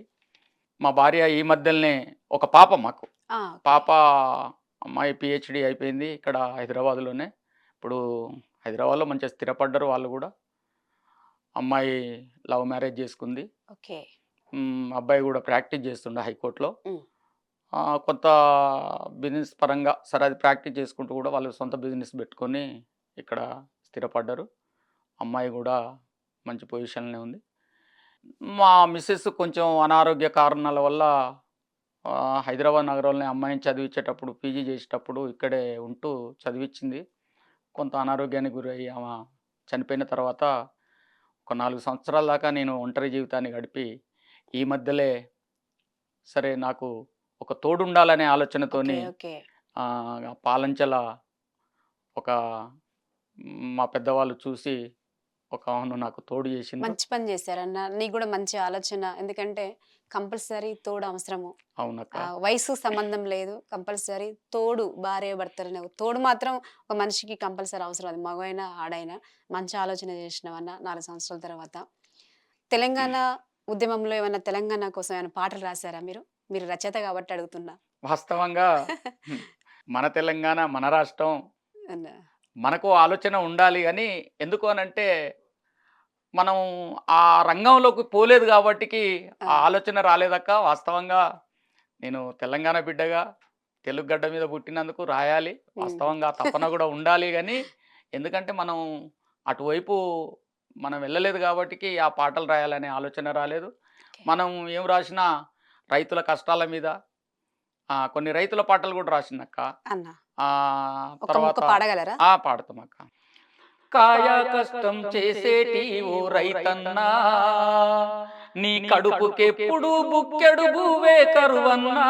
మా భార్య ఈ మధ్యలోనే ఒక పాప మాకు. ఓకే. పాప అమ్మాయి పిహెచ్డి అయిపోయింది ఇక్కడ హైదరాబాద్లోనే. ఇప్పుడు హైదరాబాద్లో మంచిగా స్థిరపడ్డారు వాళ్ళు కూడా. అమ్మాయి లవ్ మ్యారేజ్ చేసుకుంది. ఓకే. అబ్బాయి కూడా ప్రాక్టీస్ చేస్తుండే హైకోర్టులో. ఉమ్. కొంత బిజినెస్ పరంగా సరే అది ప్రాక్టీస్ చేసుకుంటూ కూడా వాళ్ళు సొంత బిజినెస్ పెట్టుకొని ఇక్కడ స్థిరపడ్డారు. అమ్మాయి కూడా మంచి పొజిషన్‌లోనే ఉంది. మా మిసెస్ కొంచెం అనారోగ్య కారణాల వల్ల హైదరాబాద్ నగరంలోనే అమ్మాయిని చదివించేటప్పుడు పీజీ చేసేటప్పుడు ఇక్కడే ఉంటూ చదివించింది. కొంత అనారోగ్యానికి గురయ్యి ఆమె చనిపోయిన తర్వాత ఒక 4 సంవత్సరాల దాకా నేను ఒంటరి జీవితాన్ని గడిపి ఈ మధ్యలే సరే నాకు ఒక తోడుండాలనే ఓకే. ఆలోచనతోని ఓకే. పాలంచెల ఒక మా పెద్దవాళ్ళు చూసి ఒక ఆమెను నాకు తోడు చేసిండ్రు. మంచి పని చేశారన్న. నీకు కూడా మంచి ఆలోచన. ఎందుకంటే కంపల్సరీ తోడు అవసరము. అవునక్క. వయసు సంబంధం లేదు. కంపల్సరీ తోడు భార్యాభర్తలనే తోడు మాత్రం ఒక మనిషికి కంపల్సరీ అవసరం. అది మగవైనా, ఆడైనా. మంచి ఆలోచన చేసినవన్న 4 సంవత్సరాల తర్వాత. తెలంగాణ ఉద్యమంలో ఏమన్నా తెలంగాణ కోసం ఏమైనా పాటలు రాసారా మీరు? మీరు రచయిత కాబట్టి అడుగుతున్నా. వాస్తవంగా మన తెలంగాణ, మన రాష్ట్రం, అన్న. మనకు ఆలోచన ఉండాలి గానీ ఎందుకు అనంటే మనం ఆ రంగంలోకి పోలేదు కాబట్టికి ఆ ఆ! ఆలోచన రాలేదక్క. వాస్తవంగా నేను తెలంగాణ బిడ్డగా తెలుగు గడ్డ మీద పుట్టినందుకు రాయాలి. హ్మ్. వాస్తవంగా ఆ తపన కూడా ఉండాలి గానీ ఎందుకంటే మనం అటువైపు మనం వెళ్ళలేదు కాబట్టికి ఆ పాటలు రాయాలనే ఆలోచన రాలేదు. ఓకే. మనం ఏం రాసినా రైతుల కష్టాల మీద కొన్ని రైతుల పాటలు కూడా రాసిందక్క. అన్న. ఒక తర్వాత ముక్క పాడగలరా? పాడతామక్క. కాయ కష్టం చేసేటి ఓ రైతన్నా, నీ కడుపుకెప్పుడు బుక్కెడు భూవే కరువన్నా.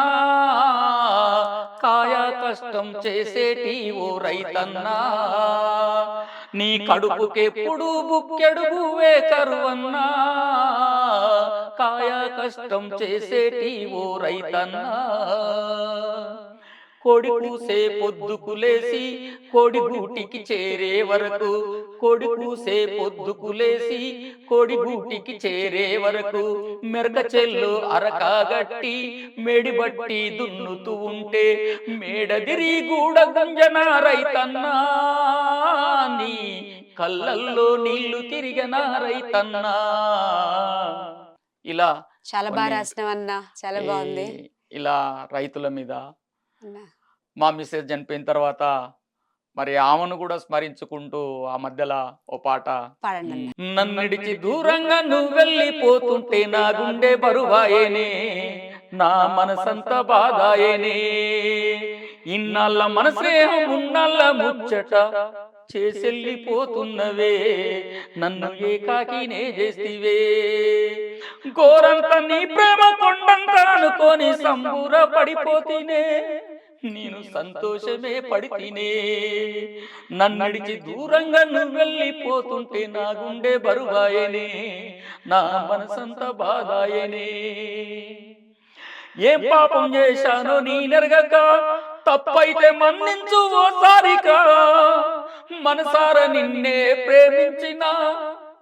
కాయ కష్టం చేసేటి ఓ రైతన్నా, నీ కడుపుకెప్పుడు బుక్కెడు భూవే కరువన్నా. కాయ కష్టం చేసేటి ఓ రైతన్నా, కోడి కూసే పొద్దుకు లేసి కోడి గూటికి చేరే వరకు, కోడి కూసే పొద్దుకు లేసి కోడి గూటికి చేరే వరకు, మెరక చెల్లు అరకాగట్టి మేడి బట్టి దున్నుతూ ఉంటే, మేడదిరి గూడ గుంజన రైతన్నా, నీ కళ్ళల్లో నీళ్లు తిరిగన రైతన్నా. ఇలా చాలా బాగా కొన్ని రాసినవన్నా. చాలా బాగుంది. ఇలా రైతుల మీద అన్న. మా మిసెస్ చనిపోయిన తర్వాత మరి ఆమెను కూడా స్మరించుకుంటూ ఆ మధ్యలో ఓ పాట. పాడండి అన్న. నన్నిడిచి దూరంగా నువ్వు వెళ్ళిపోతుంటే నా గుండె బరువాయేనే, నా మనసంత బాధాయేనే, ఇన్నాళ్ళ మన స్నేహం ఉన్నళ్ళ ముచ్చట చేసెళ్ళిపోతున్నవే, నన్ను ఏకాకినే చేస్తివే, గోరంత నీ ప్రేమ కొండంత అనుకొని సంబూర పడిపోతీనే, నేను సంతోషమే పడితేనే, నన్నిడిచి దూరంగా నువ్వు వెళ్ళిపోతుంటే నా గుండె బరువాయనే, నా మనసంత బాధాయనే. ఏం పాపం చేశానో నీ నెరగక, తప్పైతే మన్నించు ఓసారిక, మనసార నిన్నే ప్రేమించిన,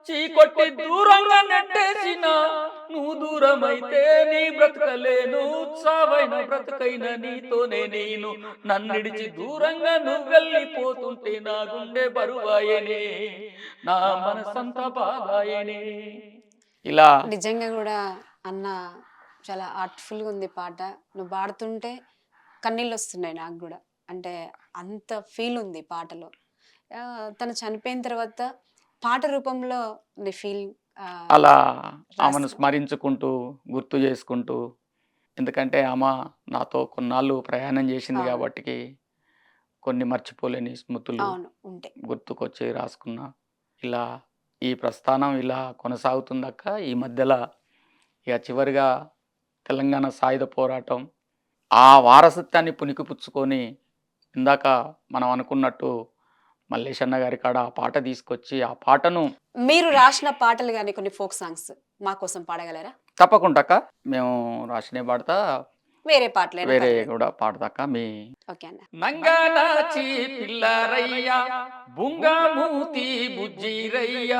చీకొట్టి దూరంగా నెట్టేసిన, నువ్వు దూరమైతే నీ బ్రతకలేను, చావైన బ్రతకైన నీతోనే నేను, నన్నిడిచి దూరంగా నువ్వు వెళ్ళిపోతుంటే నా గుండె బరువాయనే, నా మనసంత బాధాయనే. ఇలా నిజంగా కూడా అన్న చాలా ఆర్ట్ఫుల్గా ఉంది పాట. నువ్వు పాడుతుంటే కన్నీళ్ళు వస్తున్నాయి నాకు కూడా. అంటే అంత ఫీల్ ఉంది పాటలో. తను చనిపోయిన తర్వాత పాట రూపంలో నీ ఫీల్ అలా ఆమెను రాసి స్మరించుకుంటూ గుర్తు చేసుకుంటూ, ఎందుకంటే ఆమె నాతో కొన్నాళ్ళు ప్రయాణం చేసింది అవును. కాబట్టికి కొన్ని మర్చిపోలేని స్మృతులు అవును ఉంటాయి. గుర్తుకొచ్చి రాసుకున్నా. ఇలా ఈ ప్రస్థానం ఇలా కొనసాగుతుందక్క. ఈ మధ్యలో ఇక చివరిగా తెలంగాణ సాయుధ పోరాటం ఆ వారసత్వాన్ని పుణికిపుచ్చుకొని ఇందాక మనం అనుకున్నట్టు మల్లేశన్న గారి కాడ ఆ పాట తీసుకొచ్చి ఆ పాటను మీరు రాసిన పాటలు కానీ కొన్ని ఫోక్ సాంగ్స్ మా కోసం పాడగలరా? తప్పకుండా అక్క. మేము రాసినే పాడతా, వేరే పాటలు వేరే కూడా పాడతాక. మీ ఓకే అన్న. నంగనాచి పిల్లరయ్య, బుంగమూతి బుజ్జిరయ్య,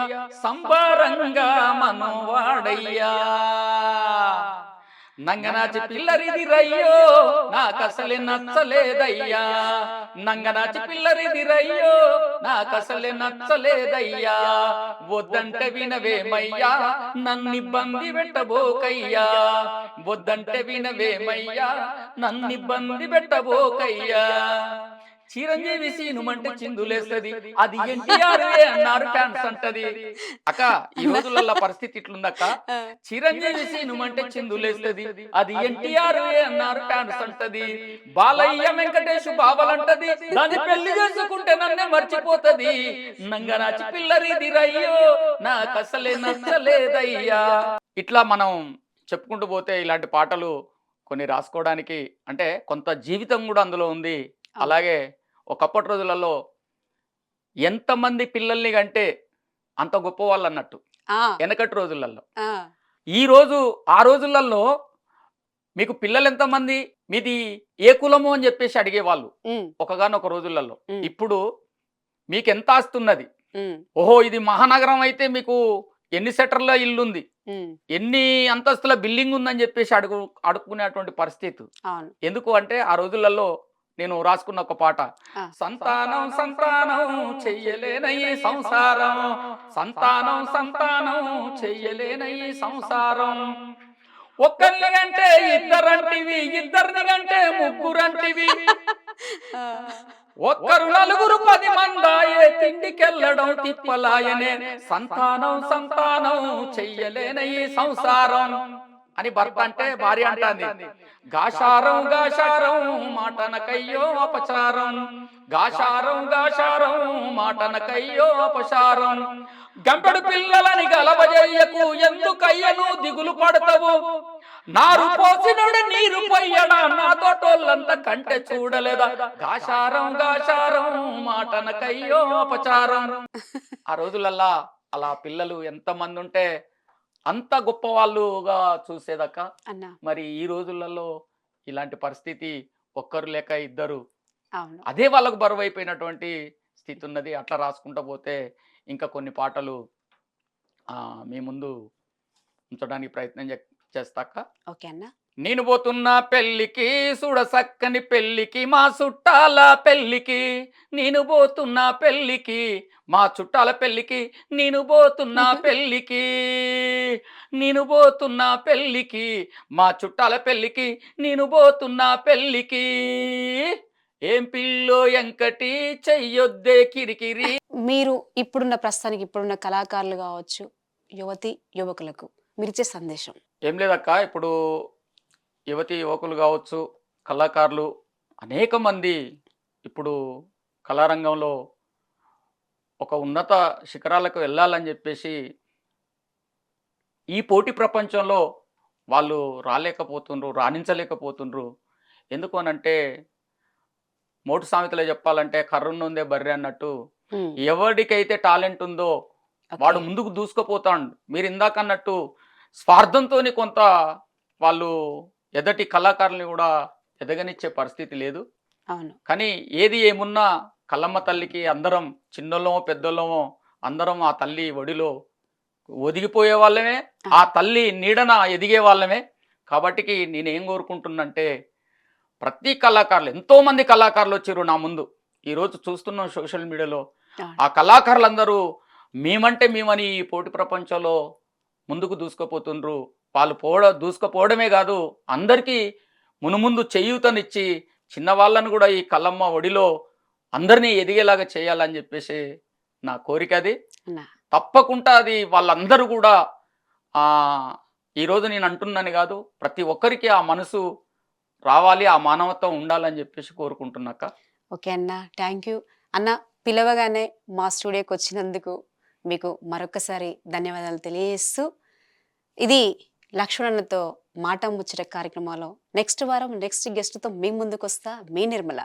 సంబరంగా మనవాడయ్యా, నంగనాచి పిల్లరిది రయ్యో నాకసలే నచ్చలేదయ్యా, నంగనాచి పిల్లరిది రయ్యో నాకసలే నచ్చలేదయ్యా, వద్దంటే వినవేమయ్యా నన్నిబ్బంది పెట్టబోకయ్యా, వద్దంటే వినవేమయ్యా నన్నిబ్బంది పెట్టబోకయ్యా. చిరంజీవి సీనుమంటే చిందులేస్తది, అది ఎన్టీఆర్ అన్నారు ఫ్యాన్స్ అంటది. అక్క ఈ రోజులలో పరిస్థితి ఇట్లుందక్క, చిరంజీవి సీనుమంటే చిందులేస్తది, అది ఎన్టీఆర్ అన్నారు ఫ్యాన్స్ అంటది. బాలయ్య వెంకటేష్ బాబలంటది, దాన్ని పెళ్లి చేసుకుంటే నన్నే మర్చిపోతది, నంగనాచి పిల్లరిది రయ్యో నాకసలే నచ్చలేదయ్యా. ఇట్లా మనం చెప్పుకుంటూ పోతే ఇలాంటి పాటలు కొన్ని రాసుకోవడానికి అంటే కొంత జీవితం కూడా అందులో ఉంది. అలాగే ఒకప్పటి రోజులలో ఎంతమంది పిల్లల్ని కంటే అంత గొప్ప వాళ్ళు అన్నట్టు వెనకటి రోజులలో. ఆ రోజులలో మీకు పిల్లలు ఎంతమంది, మీది ఏ కులము అని చెప్పేసి అడిగేవాళ్ళు ఒకగానొక రోజులలో. ఇప్పుడు మీకు ఎంత ఆస్తున్నది, ఓహో ఇది మహానగరం అయితే మీకు ఎన్ని సెటర్ల ఇల్లుంది, ఎన్ని అంతస్తుల బిల్డింగ్ ఉందని చెప్పేసి అడుక్కునేటువంటి పరిస్థితి. ఎందుకు అంటే ఆ రోజులలో నేను రాసుకున్న ఒక పాట, సంతానం సంతానం చెయ్యలేనయ్యి సంసారం, సంతానం సంతానం చెయ్యలేనయ్యి సంసారం, ఒక్కరిని కంటే ఇద్దరంటివి, ఇద్దరిని కంటే ముగ్గురంటివి, ఒక్కరు నలుగురు 10 మందాయే, తిండికెళ్ళడం తిప్పలాయనే, సంతానం సంతానం చెయ్యలేనయ్యి సంసారం అని భర్త అంటే భార్య అంటాంది. గాషారం గాషారం మాటనకయ్యో అపచారం, గాషారం గాషారం మాటనకయ్యో అపచారం, గంపెడు పిల్లలని గలవజయ్యకు ఎందుకయ్యను దిగులు పడతావు, నారు పోసినోడు నీరు పొయ్యడా నాతోటోళ్ళంతా కంటే చూడలేదా, గాషారం గాషారం మాటనకయ్యో అపచారం. ఆ రోజులల్లా అలా పిల్లలు ఎంతమంది ఉంటే అంత గొప్ప వాళ్ళుగా చూసేదక్క. మరి ఈ రోజులలో ఇలాంటి పరిస్థితి ఒక్కరు లేక ఇద్దరు, అదే వాళ్ళకు బరువు అయిపోయినటువంటి స్థితి ఉన్నది. అట్లా రాసుకుంటూ పోతే ఇంకా కొన్ని పాటలు మీ ముందు ఉంచడానికి ప్రయత్నం చేస్తాక. ఓకే అన్న. నేను పోతున్నా పెళ్ళికి చూడ సక్కని పెళ్ళికి, మా చుట్టాల పెళ్ళికి, నేను పోతున్నా పెళ్ళికి, మా చుట్టాల పెళ్ళికి, నేను పోతున్నా పెళ్ళికి, నేను పోతున్నా పెళ్ళికి, మా చుట్టాల పెళ్ళికి, నేను పోతున్నా పెళ్ళికి, ఏం పిల్లో ఎంకటి చెయ్యొద్దే కిరికిరి. మీరు ప్రస్తుతానికి ఇప్పుడున్న కళాకారులు కావచ్చు, యువతి యువకులకు మీరిచ్చే సందేశం ఏం లేదక్క. ఇప్పుడు యువతి యువకులు కావచ్చు, కళాకారులు అనేక మంది ఇప్పుడు కళారంగంలో ఒక ఉన్నత శిఖరాలకు వెళ్ళాలని చెప్పేసి ఈ పోటీ ప్రపంచంలో వాళ్ళు రాలేకపోతుండ్రు, రాణించలేకపోతుండ్రు. ఎందుకు అనంటే మోటు సామెతలో చెప్పాలంటే కర్రున్నుందే బర్రె అన్నట్టు, ఎవరికైతే టాలెంట్ ఉందో వాడు ముందుకు దూసుకుపోతాడు. మీరు ఇందాక అన్నట్టు స్వార్థంతో కొంత వాళ్ళు ఎదటి కళాకారుల్ని కూడా ఎదగనిచ్చే పరిస్థితి లేదు. కానీ ఏది ఏమున్నా కల్లమ్మ తల్లికి అందరం చిన్నోళ్ళమో పెద్దోళ్ళమో అందరం ఆ తల్లి ఒడిలో ఒదిగిపోయే వాళ్ళమే, ఆ తల్లి నీడన ఎదిగే వాళ్ళమే. కాబట్టి నేనేం కోరుకుంటున్నంటే ప్రతి కళాకారులు, ఎంతో మంది కళాకారులు వచ్చారు నా ముందు, ఈరోజు చూస్తున్నాం సోషల్ మీడియాలో. ఆ కళాకారులందరూ మేమని ఈ పోటీ ప్రపంచంలో ముందుకు దూసుకుపోతుండ్రు. వాళ్ళు దూసుకుపోవడమే కాదు, అందరికీ మునుముందు చేయూతనిచ్చి చిన్న వాళ్ళను కూడా ఈ కల్లమ్మ ఒడిలో అందరినీ ఎదిగేలాగా చేయాలని చెప్పేసి నా కోరిక. అది తప్పకుండా అది వాళ్ళందరూ కూడా ఈరోజు నేను అంటున్నాను కాదు, ప్రతి ఒక్కరికి ఆ మనసు రావాలి, ఆ మానవత్వం ఉండాలని చెప్పేసి కోరుకుంటున్నాక. ఓకే అన్న, థ్యాంక్ యూ అన్న. పిలవగానే మా స్టూడియోకి వచ్చినందుకు మీకు మరొకసారి ధన్యవాదాలు తెలియజేస్తూ, ఇది లక్ష్మణతో మాట ముచ్చట కార్యక్రమంలో నెక్స్ట్ వారం నెక్స్ట్ గెస్ట్తో మీ ముందుకు వస్తా. మీ నిర్మల.